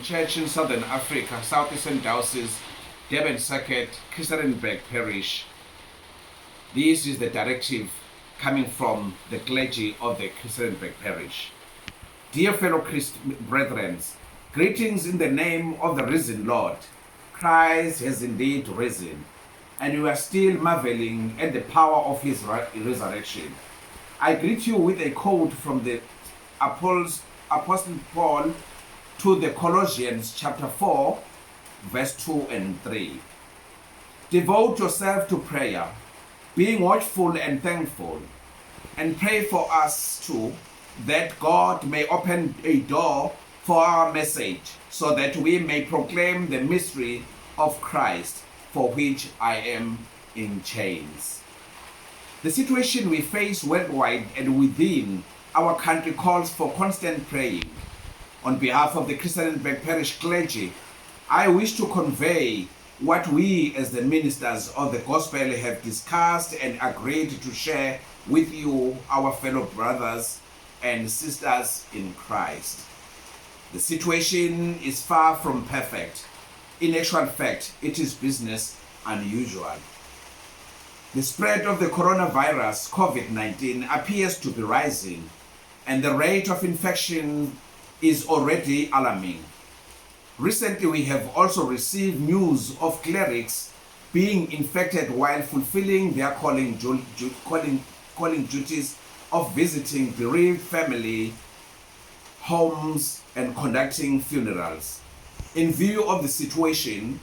Church in Southern Africa, Southeastern Diocese, Durban Circuit, Christianenberg Parish. This is the directive coming from the clergy of the Christianenberg Parish. Dear fellow brethren, greetings in the name of the risen Lord. Christ has indeed risen, and we are still marveling at the power of his resurrection. I greet you with a quote from the Apostle Paul to the Colossians chapter 4, verse 2 and 3. Devote yourself to prayer, being watchful and thankful, and pray for us too, that God may open a door for our message, so that we may proclaim the mystery of Christ, for which I am in chains. The situation we face worldwide and within our country calls for constant praying. On behalf of the Christianenberg Parish clergy, I wish to convey what we as the ministers of the gospel have discussed and agreed to share with you, our fellow brothers and sisters in Christ. The situation is far from perfect. In actual fact, it is business unusual. The spread of the coronavirus, COVID-19, appears to be rising, and the rate of infection is already alarming. Recently, we have also received news of clerics being infected while fulfilling their calling duties of visiting bereaved family homes and conducting funerals. In view of the situation,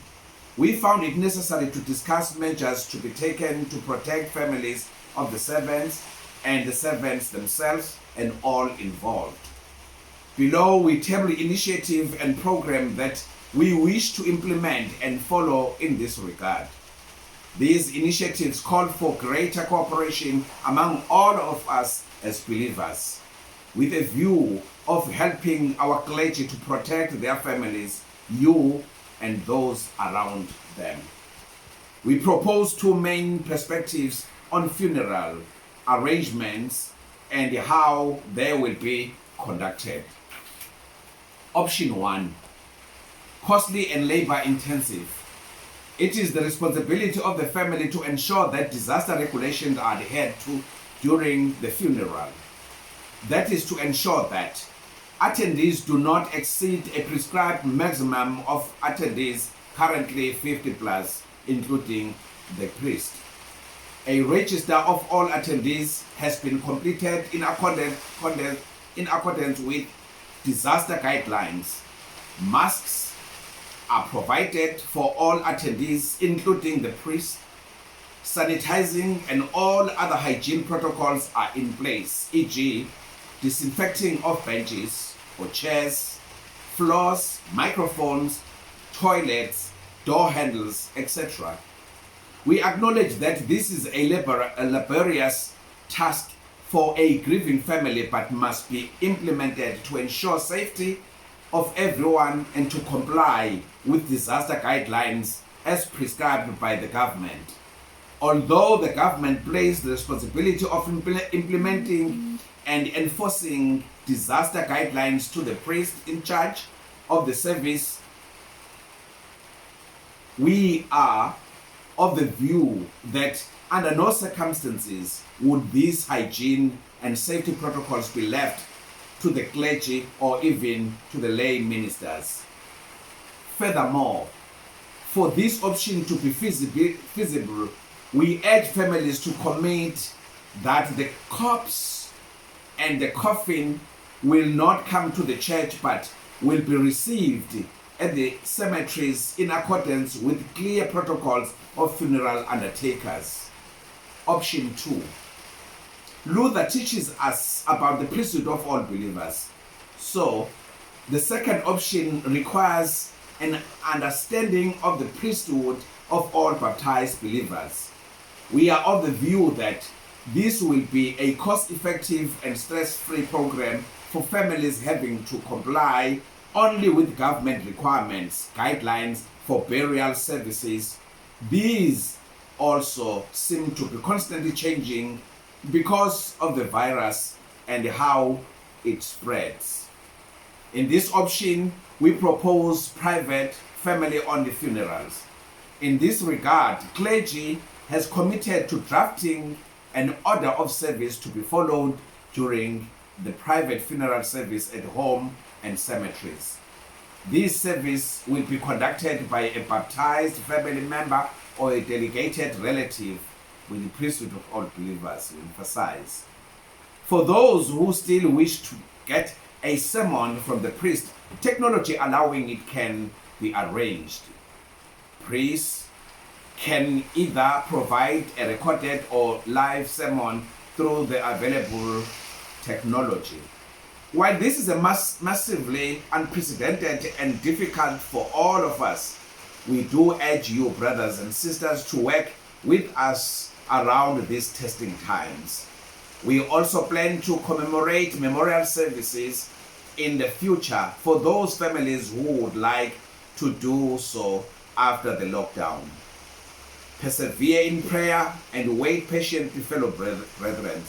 we found it necessary to discuss measures to be taken to protect families of the servants and the servants themselves and all involved. Below, we table the initiative and program that we wish to implement and follow in this regard. These initiatives call for greater cooperation among all of us as believers, with a view of helping our clergy to protect their families, you, and those around them. We propose two main perspectives on funeral arrangements and how they will be conducted. Option 1, costly and labor intensive. It is the responsibility of the family to ensure that disaster regulations are adhered to during the funeral. That is to ensure that attendees do not exceed a prescribed maximum of attendees, currently 50 plus, including the priest. A register of all attendees has been completed in accordance with disaster guidelines. Masks are provided for all attendees, including the priest. Sanitizing and all other hygiene protocols are in place, e.g., disinfecting of benches or chairs, floors, microphones, toilets, door handles, etc. We acknowledge that this is a laborious task for a grieving family, but must be implemented to ensure safety of everyone and to comply with disaster guidelines as prescribed by the government. Although the government placed the responsibility of implementing and enforcing disaster guidelines to the priest in charge of the service, we are of the view that under no circumstances would these hygiene and safety protocols be left to the clergy or even to the lay ministers. Furthermore, for this option to be feasible, we urge families to commit that the corpse and the coffin will not come to the church but will be received at the cemeteries in accordance with clear protocols of funeral undertakers. Option 2. Luther teaches us about the priesthood of all believers. So, the second option requires an understanding of the priesthood of all baptized believers. We are of the view that this will be a cost-effective and stress-free program for families having to comply only with government requirements, guidelines for burial services. These also seem to be constantly changing because of the virus and how it spreads. In this option, we propose private family-only funerals. In this regard, clergy has committed to drafting an order of service to be followed during the private funeral service at home and cemeteries. This service will be conducted by a baptized family member or a delegated relative with the priesthood of all believers, we emphasize. For those who still wish to get a sermon from the priest, technology allowing it can be arranged. Priests can either provide a recorded or live sermon through the available technology. While this is a massively unprecedented and difficult for all of us, we do urge you, brothers and sisters, to work with us around these testing times. We also plan to commemorate memorial services in the future for those families who would like to do so after the lockdown. Persevere in prayer and wait patiently, fellow brethren.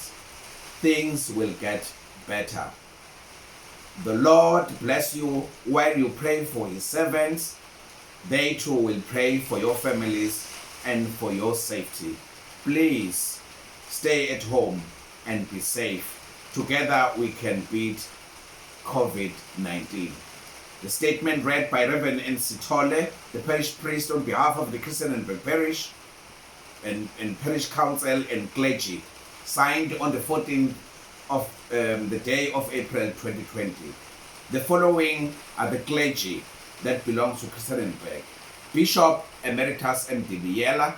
Things will get better. The Lord bless you while you pray for his servants. They too will pray for your families and for your safety. Please stay at home and be safe. Together we can beat COVID-19. The statement read by Rev.SN Sithole, the parish priest on behalf of the Christianenberg Parish and Parish Council and clergy, signed on the 14th of the day of April 2020. The following are the clergy that belongs to Christianenberg: Bishop Emeritus M.D. Biela,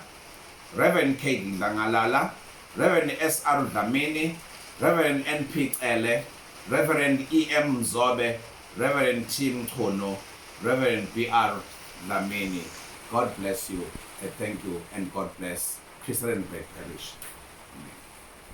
Reverend K. Langalala, Reverend S.R. Dlamini, Reverend N.P. Ele, Reverend E.M. Zobe, Reverend Tim Kono, Reverend B.R. Dlamini. God bless you, and thank you, and God bless Christianenberg Parish. Amen.